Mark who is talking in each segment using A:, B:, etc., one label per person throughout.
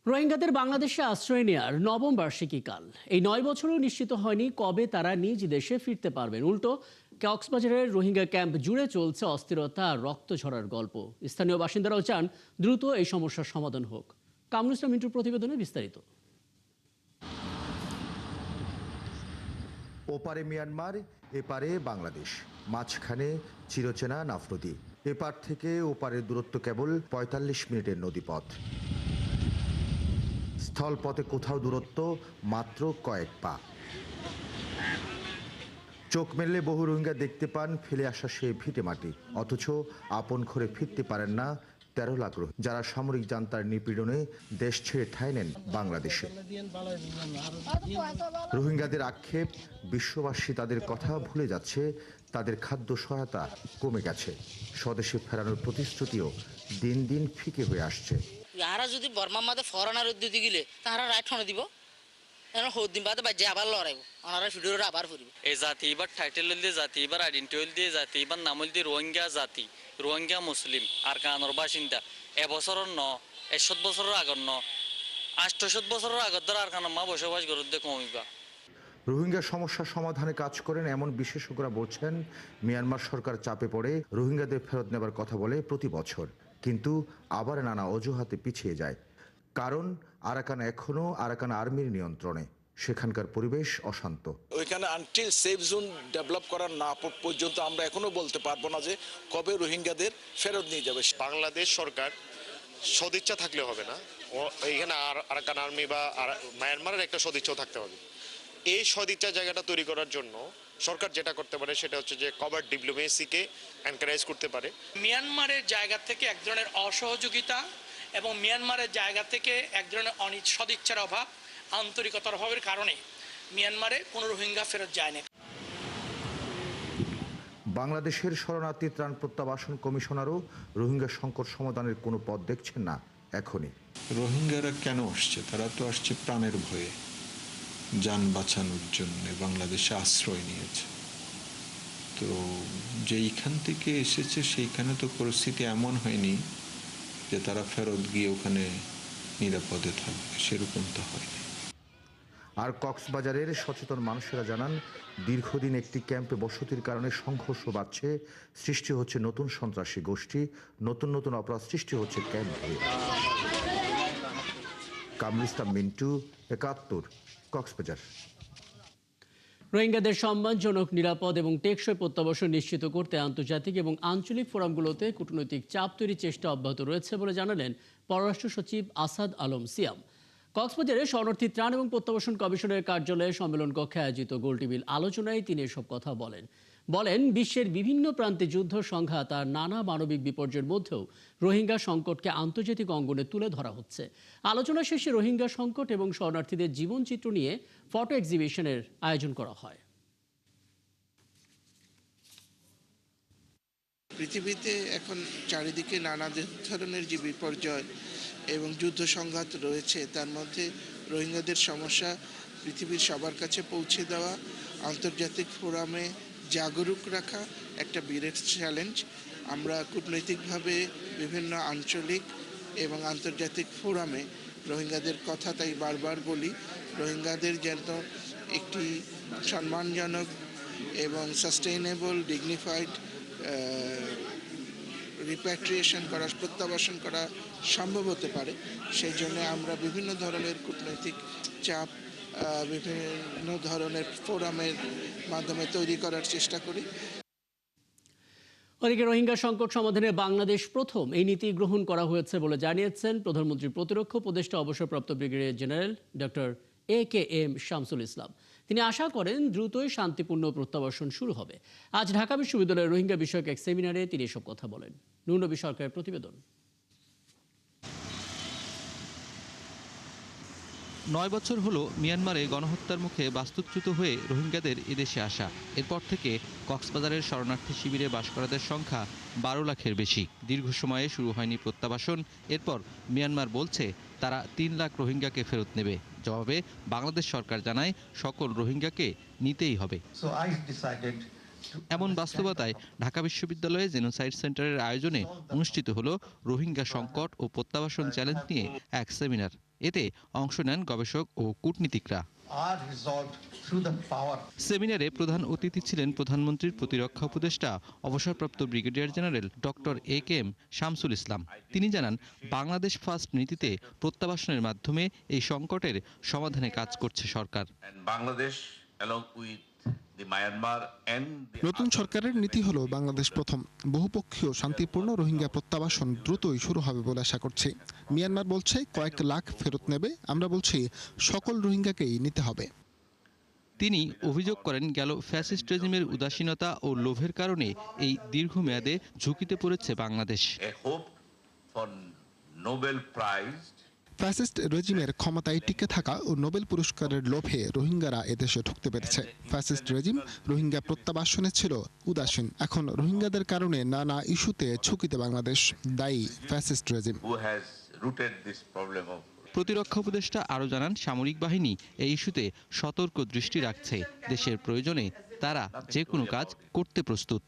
A: রোহিঙ্গাদের বাংলাদেশে আশ্রয় নেয়ার নবম বার্ষিকী কাল। এই 9 বছরও নিশ্চিত হয়নি কবে তারা নিজ দেশে ফিরতে পারবেন। উল্টো কক্সবাজারের রোহিঙ্গা ক্যাম্প জুড়ে চলছে অস্থিরতা আর রক্ত ঝরার গল্প। স্থানীয় বাসিন্দারাও চান দ্রুত এই সমস্যার সমাধান হোক। কামরুল ইসলাম মিন্টুর প্রতিবেদনে বিস্তারিত।
B: ওপারে মিয়ানমার, এপারে বাংলাদেশ, মাঝখানে চিরচেনা নাফ নদী। এপার থেকে ওপারের দূরত্ব কেবল ৪৫ মিনিটের নদীপথ। স্থলপথে কোথাও দূরত্ব মাত্র কয়েক পা। চোখ মেললে বহু রোহিঙ্গা দেখতে পান ফেলে আসা সে ভিটে মাটি, অথচ আপন ঘরে ফিরতে পারেন না ১৩ লাখ রোহিঙ্গা, যারা সামরিক জান্তার নিপীড়নে দেশ ছেড়ে ঠাঁই নেন বাংলাদেশে। রোহিঙ্গাদের আক্ষেপ, বিশ্ববাসী তাদের কথা ভুলে যাচ্ছে, তাদের খাদ্য সহায়তা কমে গেছে, স্বদেশে ফেরানোর প্রতিশ্রুতিও দিন দিন ফিকে হয়ে আসছে।
C: ইয়ারা যদি বর্মার মাঝে ফরেনার দিতে গেলে তাহারা রাইট শোনে দিব, দিন বাদে বাজে আবার লড়াইব, ওনারা ভিডিওটা আবার ফুরিব।
D: এই জাতি এবার টাইটেল দিয়ে জাতি, এবার আইডেন্টি দিয়ে জাতি, এবার নাম দিয়ে রোহিঙ্গা জাতি, রোহিঙ্গা মুসলিম আর কানোর বাসিন্দা। এবছরের ১০০ বছরের আগর ৮০০ বছরের আগর ধর আর কানো মা বসবাস করতে কমিবা।
B: রোহিঙ্গা সমস্যা সমাধানে কাজ করেন এমন বিশেষজ্ঞরা বলছেন, মিয়ানমার সরকার চাপে পড়ে রোহিঙ্গাদের ফেরত নেবার কথা বলে প্রতি বছর, কিন্তু আবার নানা অজুহাতে পিছিয়ে যায়। কারণ আরাকান এখনও আরাকান আর্মির নিয়ন্ত্রণে, সেখানকার পরিবেশ অশান্ত।
E: ওইখানে আনটিল সেফ জোন ডেভেলপ করার না পর্যন্ত আমরা এখনো বলতে পারবো না যে কবে রোহিঙ্গাদের ফেরত নিয়ে যাবে।
F: বাংলাদেশ সরকার সদিচ্ছা থাকলে হবে না, এইখানে আরাকান আর্মি বা মায়ানমারের একটা সদিচ্ছাও থাকতে হবে। এই সদিচ্ছা জায়গাটা তৈরি করার জন্য সরকার যেটা করতে পারে সেটা হচ্ছে যে কভার ডিপ্লোমেসিকে এনকারেজ করতে পারে।
G: মিয়ানমারের জায়গা থেকে এক ধরনের অসহযোগিতা এবং মিয়ানমারের জায়গা থেকে এক ধরনের সদিচ্ছার অভাব, আন্তরিকতার অভাবের কারণে মিয়ানমারে কোনো রোহিঙ্গা ফেরত যায় না।
B: বাংলাদেশের শরণার্থী ত্রাণ প্রত্যাবাসন কমিশনারও রোহিঙ্গা সংকট সমাধানের কোনো পথ দেখছেন না এখনই।
H: রোহিঙ্গারা কেন আসছে? তারা তো আসছে প্রাণের ভয়ে, যান বাঁচানোর জন্য বাংলাদেশে আশ্রয় নিয়েছে। তো যেইখান থেকে এসেছে সেইখানে তো পরিস্থিতি এমন হয়নি যে তারা ফেরত গিয়ে ওখানে নিরাপদে থাকবে, সেরকম তো হয়নি।
B: আর কক্সবাজারের সচেতন মানুষেরা জানান, দীর্ঘদিন একটি ক্যাম্পে বসতির কারণে সংঘর্ষ বাড়ছে, সৃষ্টি হচ্ছে নতুন সন্ত্রাসী গোষ্ঠী, নতুন নতুন অপরাধ সৃষ্টি হচ্ছে ক্যাম্পে। কামরুল ইসলাম মিন্টু, ৭১, কক্সবাজার।
A: রোহিঙ্গাদের সম্মানজনক, নিরাপদ এবং টেকসই প্রত্যাবাসন নিশ্চিত করতে আন্তর্জাতিক এবং আঞ্চলিক ফোরামগুলোতে কূটনৈতিক চাপ তৈরির চেষ্টা অব্যাহত রয়েছে বলে জানালেন পররাষ্ট্র সচিব আসাদ আলম সিয়াম। কক্সবাজারে শরণার্থী ত্রাণ এবং প্রত্যাবাসন কমিশনের কার্যালয়ে সম্মেলন কক্ষে আয়োজিত গোলটেবিল আলোচনায় তিনি এসব কথা বলেন বিশ্বের বিভিন্ন প্রান্তে যুদ্ধ, সংঘাত আর নানা মানবিক বিপর্যয়ের মধ্যেও রোহিঙ্গা সংকটকে আন্তর্জাতিক অঙ্গনে তুলে ধরা হচ্ছে। আলোচনা শেষে রোহিঙ্গা সংকট এবং শরণার্থীদের জীবনচিত্র নিয়ে ফটো এক্সিবিশনের আয়োজন করা হয়।
I: পৃথিবীতে এখন চারিদিকে নানা ধরনের যে বিপর্যয় এবং যুদ্ধ সংঘাত রয়েছে, তার মধ্যে রোহিঙ্গাদের সমস্যা পৃথিবীর সবার কাছে পৌঁছে দেওয়া, আন্তর্জাতিক ফোরামে জাগরুক রাখা একটা বিরাট চ্যালেঞ্জ। আমরা কূটনৈতিকভাবে বিভিন্ন আঞ্চলিক এবং আন্তর্জাতিক ফোরামে রোহিঙ্গাদের কথা তাই বারবার বলি, রোহিঙ্গাদের যেন একটি সম্মানজনক এবং সাস্টেইনেবল, ডিগনিফাইড রিপ্যাট্রিয়েশন করা, প্রত্যাবাসন করা সম্ভব হতে পারে। সেই জন্য আমরা বিভিন্ন ধরনের কূটনৈতিক চাপ বিভিন্ন ধরনের ফোরামের মাধ্যমে তৈরি করার চেষ্টা করি।
A: ওদিকে রোহিঙ্গা সংকট সমাধানে বাংলাদেশ প্রথম এই নীতি গ্রহণ করা হয়েছে বলে জানিয়েছেন প্রধানমন্ত্রীর প্রতিরক্ষা উপদেষ্টা অবসরপ্রাপ্ত brigadier general doctor AKM Shamsul Islam. তিনি আশা করেন দ্রুতই শান্তিপূর্ণ প্রত্যাবাসন শুরু হবে। আজ ঢাকা বিশ্ববিদ্যালয়ের রোহিঙ্গা বিষয়ক এক সেমিনারে তিনি এসব কথা বলেন। নুরনবী সরকারের প্রতিবেদন।
J: ৯ বছর হলো মিয়ানমারে গণহত্যার মুখে বাস্তুচ্যুত হয়ে রোহিঙ্গাদের এদেশে আসা। এরপর থেকে কক্সবাজারের শরণার্থী শিবিরে বাস করাদের সংখ্যা ১২ লাখের বেশি। দীর্ঘ সময়ে শুরু হয়নি প্রত্যাবাসন। এরপর মিয়ানমার বলছে তারা ৩ লাখ রোহিঙ্গাকে ফেরত নেবে। জবাবে বাংলাদেশ সরকার জানায় সকল রোহিঙ্গাকে নিতেই হবে। এমন বাস্তবতায় ঢাকা বিশ্ববিদ্যালয়ে জেনোসাইড সেন্টারের আয়োজনে অনুষ্ঠিত হলো রোহিঙ্গা সংকট ও প্রত্যাবাসন চ্যালেঞ্জ নিয়ে এক সেমিনার। এতে অংশ নেন গবেষক ও কূটনীতিকরা। সেমিনারে প্রধান অতিথি ছিলেন প্রধানমন্ত্রীর প্রতিরক্ষা উপদেষ্টা অবসরপ্রাপ্ত brigadier general doctor AKM. Shamsul Islam. তিনি জানান, বাংলাদেশ ফার্স্ট নীতিতে প্রত্যাবাসনের মাধ্যমে এই সংকটের সমাধানে কাজ করছে সরকার।
K: নতুন সরকারের নীতি হলো বাংলাদেশ প্রথম, বহুপক্ষীয় শান্তিপূর্ণ রোহিঙ্গা প্রত্যাবাসন দ্রুতই শুরু হবে বলে আশা করছি। মিয়ানমার বলছে কয়েক লাখ ফেরত নেবে, আমরা বলছি সকল রোহিঙ্গাকেই নিতে হবে।
J: তিনি অভিযোগ করেন, গেল ফ্যাসিস্ট রেজিমের উদাসীনতা ও লোভের কারণে এই দীর্ঘমেয়াদে ঝুঁকিতে পড়েছে বাংলাদেশ।
K: ফ্যাসিস্ট রেজিমের ক্ষমতায় টিকে থাকা ও নোবেল পুরস্কারের লোভে রোহিঙ্গারা এদেশে ঢুকতে পেরেছে। ফ্যাসিস্ট রেজিম রোহিঙ্গা প্রত্যাবাসনে ছিল উদাসীন, এখন রোহিঙ্গাদের কারণে নানা ইস্যুতে ঝুঁকিতে বাংলাদেশ, দায়ী ফ্যাসিস্ট রেজিম।
J: প্রতিরক্ষা উপদেষ্টা আরও জানান, সামরিক বাহিনী এই ইস্যুতে সতর্ক দৃষ্টি রাখছে। দেশের প্রয়োজনে তারা যে কোনো কাজ করতে প্রস্তুত।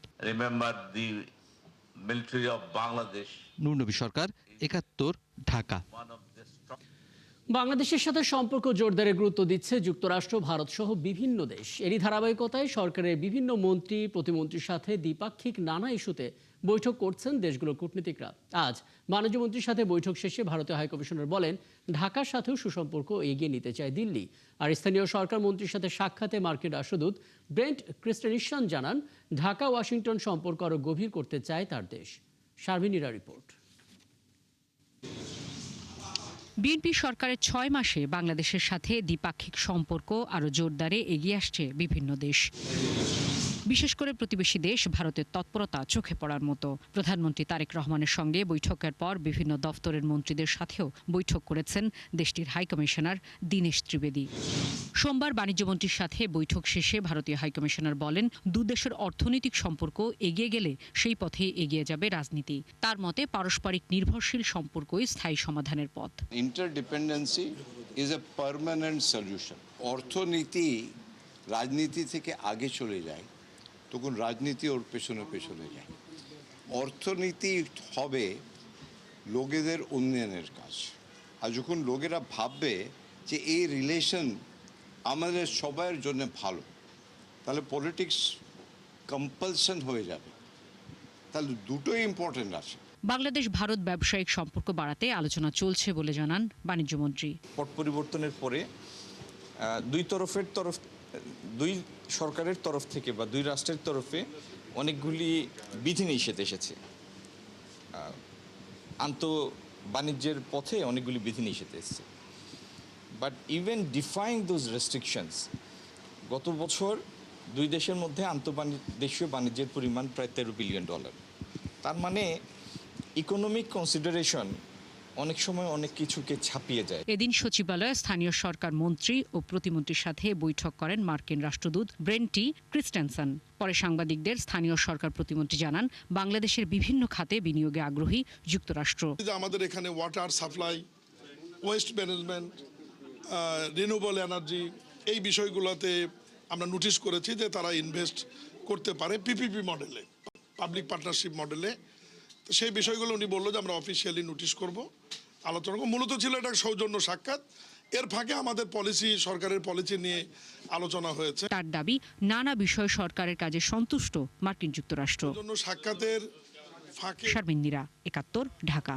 J: নূর নবী সরকার, ৭১, ঢাকা।
A: বাংলাদেশের সাথে সম্পর্ক জোরদারে গুরুত্ব দিচ্ছে যুক্তরাষ্ট্র, ভারত সহ বিভিন্ন দেশ। এরই ধারাবাহিকতায় সরকারের বিভিন্ন মন্ত্রী প্রতিমন্ত্রীর সাথে দ্বিপাক্ষিক নানা ইস্যুতে বৈঠক করছেন দেশগুলোর কূটনীতিকরা। আজ বাণিজ্যমন্ত্রীর সাথে বৈঠক শেষে ভারতীয় হাইকমিশনার বলেন, ঢাকার সাথেও সুসম্পর্ক এগিয়ে নিতে চায় দিল্লি। আর স্থানীয় সরকার মন্ত্রীর সাথে সাক্ষাতে মার্কিন রাষ্ট্রদূত ব্রেন্ট ক্রিস্টেনসন জানান, ঢাকা ওয়াশিংটন সম্পর্ক আরও গভীর করতে চায় তার দেশ। শারমিনীরা রিপোর্ট।
L: বিএনপি সরকারের ৬ মাসে বাংলাদেশের সাথে দ্বিপাক্ষিক সম্পর্ক আরও জোরদারে এগিয়ে আসছে বিভিন্ন দেশ। বিশেষ করে প্রতিবেশী দেশ ভারতের তৎপরতা চোখে পড়ার মতো। প্রধানমন্ত্রী তারেক রহমানের সঙ্গে বৈঠকের পর বিভিন্ন দফতরের মন্ত্রীদের সাথেও বৈঠক করেছেন দেশটির হাইকমিশনার দীনেশ ত্রিবেদী। সোমবার বাণিজ্যমন্ত্রীর সাথে বৈঠক শেষে ভারতীয় হাইকমিশনার বলেন, দুদেশের অর্থনৈতিক সম্পর্ক এগিয়ে গেলে সেই পথে এগিয়ে যাবে রাজনীতি। তার মতে পারস্পরিক নির্ভরশীল সম্পর্কই স্থায়ী সমাধানের পথ।
M: ইন্টারডিপেন্ডেন্সি ইজ এ পার্মানেন্ট সলিউশন। অর্থনীতি রাজনীতি থেকে আগে চলে যায়, তখন রাজনীতি ওর পেছনে পেছনে যায়। অর্থনীতি হবে লোকেদের উন্নয়নের কাজ। আর যখন লোকেরা ভাববে যে এই রিলেশন আমাদের সবার জন্য ভালো, তাহলে পলিটিক্স কম্পালশন হয়ে যাবে। তাহলে দুটোই ইম্পর্টেন্ট আছে।
L: বাংলাদেশ ভারত ব্যবসায়িক সম্পর্ক বাড়াতে আলোচনা চলছে বলে জানান বাণিজ্যমন্ত্রী।
N: পট পরিবর্তনের পরে দুই সরকারের তরফ থেকে বা দুই রাষ্ট্রের তরফে অনেকগুলি বিধিনিষেধ এসেছে। বাণিজ্যের পথে অনেকগুলি বিধিনিষেধ এসেছে। But even defying those restrictions, গত বছর দুই দেশের মধ্যে আন্তঃদেশীয় বাণিজ্যের পরিমাণ প্রায় $13 বিলিয়ন। তার মানে ইকোনমিক কনসিডারেশন অনেক সময় অনেক কিছুকে ছাপিয়ে যায়।
L: এদিন সচিবালয়ে স্থানীয় সরকার মন্ত্রী ও প্রতিমন্ত্রীর সাথে বৈঠক করেন মার্কিন রাষ্ট্রদূত ব্রেন্ট ক্রিস্টেনসন। পরে সাংবাদিকদের স্থানীয় সরকার প্রতিমন্ত্রী জানান, বাংলাদেশের বিভিন্ন খাতে বিনিয়োগে আগ্রহী যুক্তরাষ্ট্র।
O: আমাদের এখানে water supply, waste management, renewable energy, এই বিষয়গুলোতে আমরা নোটিশ করেছি যে তারা ইনভেস্ট করতে পারে পিপিপি মডেলে, পাবলিক পার্টনারশিপ মডেলে। তো সেই বিষয়গুলো উনি বললো যে আমরা অফিসিয়ালি নোটিশ করব, আলোচনা করব। মূলত ছিল এটা সৌজন্য সাক্ষাৎ। এর ফাঁকে আমাদের পলিসি, সরকারের পলিসি নিয়ে আলোচনা হয়েছে।
L: তার দাবি, নানা বিষয়ে সরকারের কাজে সন্তুষ্ট মার্কিন যুক্তরাষ্ট্র।
O: সাক্ষাতের ফাঁকে।
L: শারমিনীরা, ৭১, ঢাকা।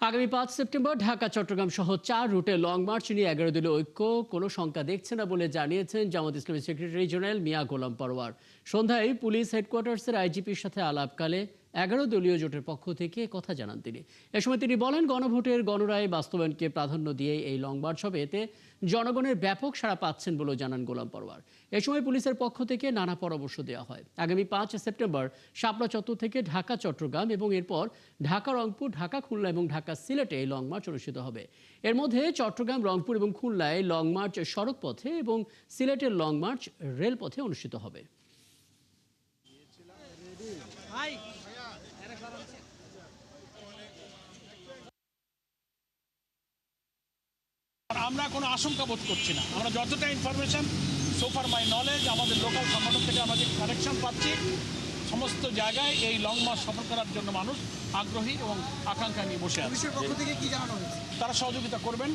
A: আগামী ৫ সেপ্টেম্বর ঢাকা চট্টগ্রাম সহ ৪ রুটে লং মার্চ নিয়ে ১১ দলীয় ঐক্য কোনো শঙ্কা দেখছে না বলে জানিয়েছেন জামাত ইসলামী সেক্রেটারি জেনারেল মিয়া গোলাম পরোয়ার। সন্ধ্যায় পুলিশ হেডকোয়ার্টার্সের আইজিপির সাথে আলাপকালে ১১ দলীয় জোটের পক্ষ থেকে কথা জানান তিনি। এ সময় তিনি বলেন, গণভোটের গণরায় বাস্তবায়নকে প্রাধান্য দিয়ে এই লং মার্চ হবে, এতে জনগণের ব্যাপক সাড়া পাচ্ছেন বলেও জানান গোলাম পরোয়ার। এ সময় পুলিশের পক্ষ থেকে নানা পরামর্শ দেওয়া হয়। আগামী ৫ সেপ্টেম্বর শাপলা চত্বর থেকে ঢাকা চট্টগ্রাম এবং এরপর ঢাকা রংপুর, ঢাকা খুলনা এবং ঢাকা সিলেটে এই লং মার্চ অনুষ্ঠিত হবে। এর মধ্যে চট্টগ্রাম, রংপুর এবং খুলনায় লং মার্চ সড়ক পথে এবং সিলেটের লং মার্চ রেলপথে অনুষ্ঠিত হবে।
G: আমরা কোনো আশঙ্কা বোধ করছি না। আমরা যতটা ইনফরমেশন, সোফার মাই নলেজ, আমাদের লোকাল সংগঠন থেকে আমরা যে কানেকশন পাচ্ছি, সমস্ত জায়গায় এই লং মার্চ সফর করার জন্য মানুষ আগ্রহী এবং আকাঙ্ক্ষা নিয়ে বসে আছে।
P: পুলিশের পক্ষ থেকে কি জানানো হয়েছে? তারা সহযোগিতা করবেন।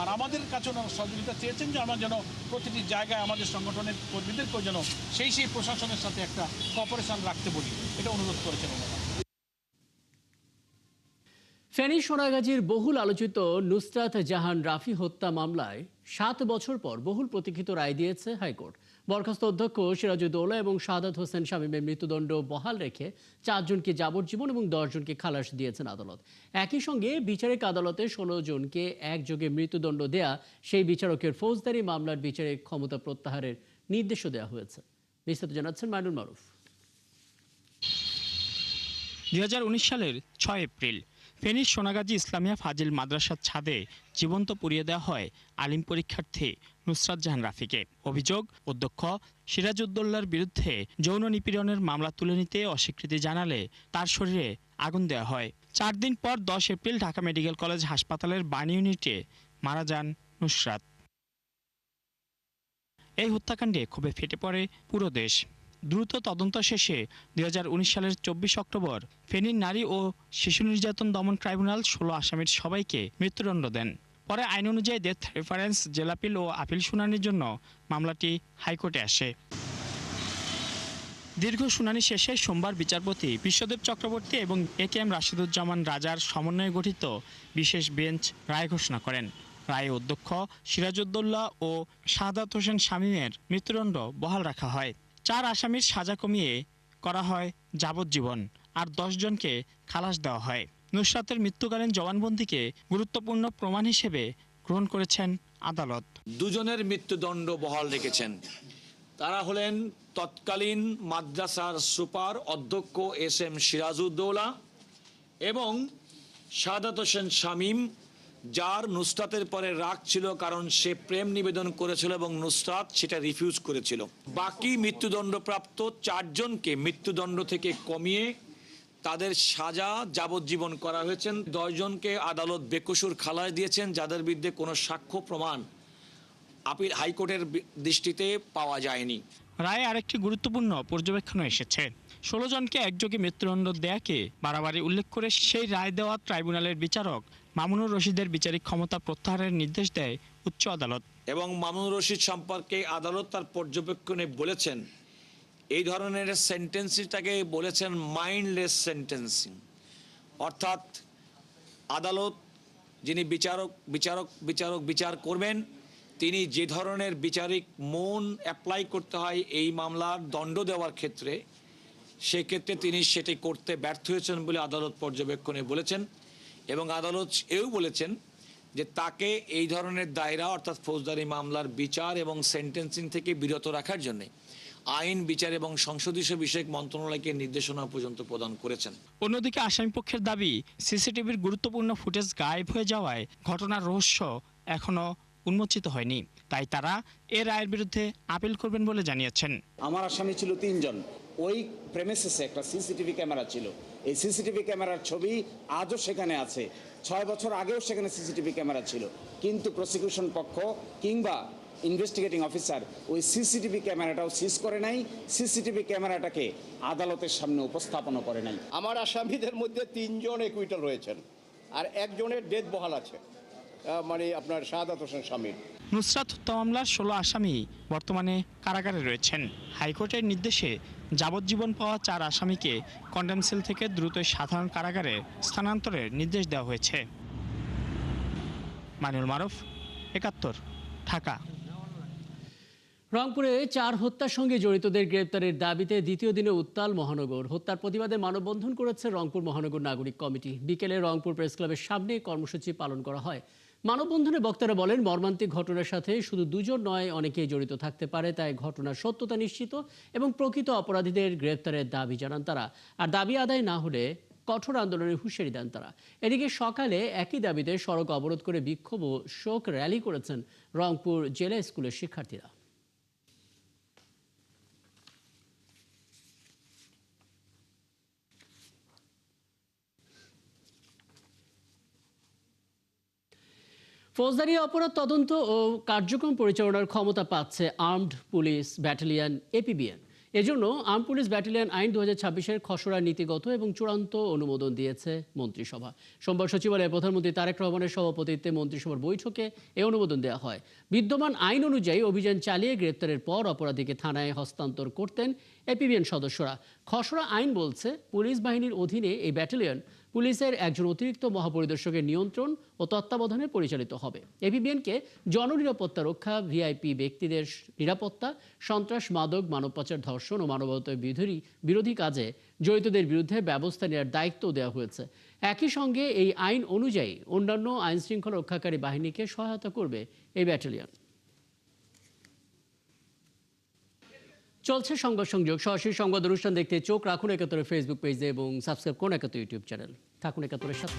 P: আর আমাদের কাছে ওনারা সহযোগিতা চেয়েছেন যে আমরা যেন প্রতিটি জায়গায় আমাদের সংগঠনের কর্মীদেরকেও যেন সেই প্রশাসনের সাথে একটা কপারেশন রাখতে বলি, এটা অনুরোধ করেছেন ওনারা।
A: ফেনী সোনাগাজীর বহুল আলোচিত নুসরাত জাহান রাফি হত্যা মামলায় 7 বছর পর বহুল প্রতীক্ষিত রায় দিয়েছে হাইকোর্ট। বরখাস্ত অধ্যক্ষ সিরাজউদ্দৌলা এবং শাহাদাত হোসেন শামীমের মৃত্যুদণ্ড বহাল রেখে 4 জনকে যাবজ্জীবন এবং 10 জনকে খালাস দিয়েছেন আদালত। একই সঙ্গে বিচারিক আদালতে 16 জনকে একযোগে মৃত্যুদণ্ড দেয়া সেই বিচারকের ফৌজদারি মামলার বিচারিক ক্ষমতা প্রত্যাহারের নির্দেশও দেওয়া হয়েছে। বিস্তারিত জানাচ্ছেন মাইনুল মারুফ।
Q: 2019 সালের 6 এপ্রিল ফেনীর সোনাগাজী ইসলামিয়া ফাজিল মাদ্রাসার ছাদে জীবন্ত পুড়িয়ে দেওয়া হয় আলিম পরীক্ষার্থী নুসরাত জাহান রাফিকে। অভিযোগ, অধ্যক্ষ সিরাজউদ্দৌলার বিরুদ্ধে যৌন নিপীড়নের মামলা তুলে নিতে অস্বীকৃতি জানালে তার শরীরে আগুন দেওয়া হয়। 4 দিন পর 10 এপ্রিল ঢাকা মেডিকেল কলেজ হাসপাতালের বার্ন ইউনিটে মারা যান নুসরাত। এই হত্যাকাণ্ডে ক্ষোভে ফেটে পড়ে পুরো দেশ। দ্রুত তদন্ত শেষে 2019 সালের 24 অক্টোবর ফেনীর নারী ও শিশু নির্যাতন দমন ট্রাইব্যুনাল 16 আসামির সবাইকে মৃত্যুদণ্ড দেন। পরে আইন অনুযায়ী ডেথ রেফারেন্স, জেলাপিল ও আপিল শুনানির জন্য মামলাটি হাইকোর্টে আসে। দীর্ঘ শুনানি শেষে সোমবার বিচারপতি বিশ্বদেব চক্রবর্তী এবং AKM রাশিদুজ্জামান রাজার সমন্বয়ে গঠিত বিশেষ বেঞ্চ রায় ঘোষণা করেন। রায়ে অধ্যক্ষ সিরাজউদ্দৌলা ও শাহাদাত হোসেন শামীমের মৃত্যুদণ্ড বহাল রাখা হয়। 4 আসামির সাজা কমিয়ে করা হয় যাবজ্জীবন, আর 10 জনকে খালাস দেওয়া হয়। নুসরাতের মৃত্যুকালীন জবানবন্দিকে গুরুত্বপূর্ণ প্রমাণ হিসেবে গ্রহণ করেছেন আদালত।
R: 2 জনের মৃত্যুদণ্ড বহাল রেখেছেন। তারা হলেন তৎকালীন মাদ্রাসার সুপার অধ্যক্ষ SM সিরাজউদ্দৌলা এবং শাহাদাত হোসেন শামীম, যার নুসরাতের পরে রাগ ছিল কারণ সে প্রেম নিবেদন করেছিল এবং নুসরাত সেটা রিফিউজ করেছিল। বাকি মৃত্যুদণ্ডপ্রাপ্ত 4 জনকে মৃত্যুদণ্ড থেকে কমিয়ে তাদের সাজা যাবজ্জীবন করা হয়েছে। 10 জনকে আদালত বেকসুর খালাস দিয়েছেন, যাদের বিরুদ্ধে কোনো সাক্ষ্য প্রমাণ আপিল হাইকোর্টের দৃষ্টিতে পাওয়া যায়নি।
Q: রায়ে আরেকটি গুরুত্বপূর্ণ পর্যবেক্ষণ এসেছে। 16 জনকে একযোগে মৃত্যুদণ্ড দেয়াকে বাড়াবাড়ি উল্লেখ করে সেই রায় দেওয়া ট্রাইব্যুনালের বিচারক মামুনুর রশিদের বিচারিক ক্ষমতা প্রত্যাহারের নির্দেশ দেয় উচ্চ আদালত।
R: এবং মামুনুর রশিদ সম্পর্কে আদালত তার পর্যবেক্ষণে বলেছেন, এই ধরনের সেন্টেন্সিংটাকে বলেছেন মাইন্ডলেস সেন্টেন্সিং, অর্থাৎ আদালত যিনি বিচার করবেন তিনি যে ধরনের বিচারিক মন অ্যাপ্লাই করতে হয় এই মামলার দণ্ড দেওয়ার ক্ষেত্রে, সেক্ষেত্রে তিনি সেটি করতে ব্যর্থ হয়েছেন বলে আদালত পর্যবেক্ষণে বলেছেন। এবং আদালত এও বলেছেন যে তাকে এই ধরনের দায়রা অর্থাৎ ফৌজদারি মামলার বিচার এবং সেন্টেন্সিং থেকে বিরত রাখার জন্য আইন, বিচার এবং সংসদীয় বিষয়ক মন্ত্রণালয়কে নির্দেশনা পর্যন্ত প্রদান করেছেন।
Q: অন্যদিকে আসামিপক্ষের দাবি, সিসিটিভির গুরুত্বপূর্ণ ফুটেজ গায়েব হয়ে যাওয়ায় ঘটনার রহস্য এখনো উন্মোচিত হয়নি। তাই তারা এ রায়ের বিরুদ্ধে আপিল করবেন বলে জানিয়েছেন।
S: আমার আসামি ছিল 3 জন। ওই প্রেমিসেসে একটা সিসিটিভি ক্যামেরা ছিল। এই সিসিটিভি ক্যামেরার ছবি আজও সেখানে আছে। 6 বছর আগেও সেখানে সিসিটিভি ক্যামেরা ছিল, কিন্তু প্রসিকিউশন পক্ষ কিংবা ইনভেস্টিগেটিং অফিসার ওই সিসিটিভি ক্যামেরাটাও সিজ করে নাই, সিসিটিভি ক্যামেরাটাকে আদালতের সামনে উপস্থাপন করে নাই।
T: আমার আসামিদের মধ্যে 3 জন একুইটাল রয়েছেন আর 1 জনের ডেথ বহাল আছে, মানে আপনার শাহাদাত হোসেন শামীম।
Q: নুসরাত হত্যা মামলার 16 আসামি বর্তমানে কারাগারে রয়েছেন। হাইকোর্টের নির্দেশে যাবজ্জীবন পাওয়া 4 আসামিকে কন্ডেম সেল থেকে দ্রুত সাধারণ কারাগারে স্থানান্তরের নির্দেশ দেওয়া হয়েছে। মাইনুল মারুফ, 71, ঢাকা।
A: রংপুরে 4 হত্যার সঙ্গে জড়িতদের গ্রেপ্তারের দাবিতে দ্বিতীয় দিনে উত্তাল মহানগর। হত্যার প্রতিবাদে মানববন্ধন করেছে রংপুর মহানগর নাগরিক কমিটি। বিকেলে রংপুর প্রেস ক্লাবের সামনে কর্মসূচি পালন করা হয়। মানববন্ধনে বক্তারা বলেন, মর্মান্তিক ঘটনার সাথে শুধু 2 জন নয়, অনেকেই জড়িত থাকতে পারে। তাই ঘটনার সত্যতা নিশ্চিত এবং প্রকৃত অপরাধীদের গ্রেপ্তারের দাবি জানান তারা। আর দাবি আদায় না হলে কঠোর আন্দোলনের হুঁশিয়ারি দেন তারা। এদিকে সকালে একই দাবিতে সড়ক অবরোধ করে বিক্ষোভ ও শোক র্যালি করেছেন রংপুর জেলা স্কুলের শিক্ষার্থীরা। ফৌজদারি অপরাধ তদন্ত ও কার্যক্রম পরিচালনার ক্ষমতা পাচ্ছে আর্মড পুলিশ ব্যাটালিয়ন APBN। এজন্য আর্ম পুলিশ ব্যাটালিয়ন আইন 2026-এর খসড়া নীতিগত এবং চূড়ান্ত অনুমোদন দিয়েছে মন্ত্রিসভা। সোমবার সচিবালয়ে প্রধানমন্ত্রী তারেক রহমানের সভাপতিত্বে মন্ত্রিসভার বৈঠকে এ অনুমোদন দেওয়া হয়। বিদ্যমান আইন অনুযায়ী অভিযান চালিয়ে গ্রেপ্তারের পর অপরাধীকে থানায় হস্তান্তর করতেন এপিবিএন সদস্যরা। খসড়া আইন বলছে, পুলিশ বাহিনীর অধীনে এই ব্যাটালিয়ন পুলিশের একজন অতিরিক্ত মহাপরিদর্শকের নিয়ন্ত্রণ ও তত্ত্বাবধানে পরিচালিত হবে। এপিবিএনকে জননিরাপত্তা রক্ষা, ভিআইপি ব্যক্তিদের নিরাপত্তা, সন্ত্রাস, মাদক, মানব পাচার, ধর্ষণ ও মানবতা বিরোধী কাজে জড়িতদের বিরুদ্ধে ব্যবস্থা নেওয়ার দায়িত্ব দেওয়া হয়েছে। একই সঙ্গে এই আইন অনুযায়ী অন্যান্য আইন শৃঙ্খলা রক্ষাকারী বাহিনীকে সহায়তা করবে এই ব্যাটালিয়ন। চলছে সংবাদ সংযোগ। সরাসরি সংবাদ অনুষ্ঠান দেখতে চোখ রাখুন ৭১ ফেসবুক পেজে এবং সাবস্ক্রাইব করুন ৭১ ইউটিউব চ্যানেল। থাকুন ৭১-এর সাথে।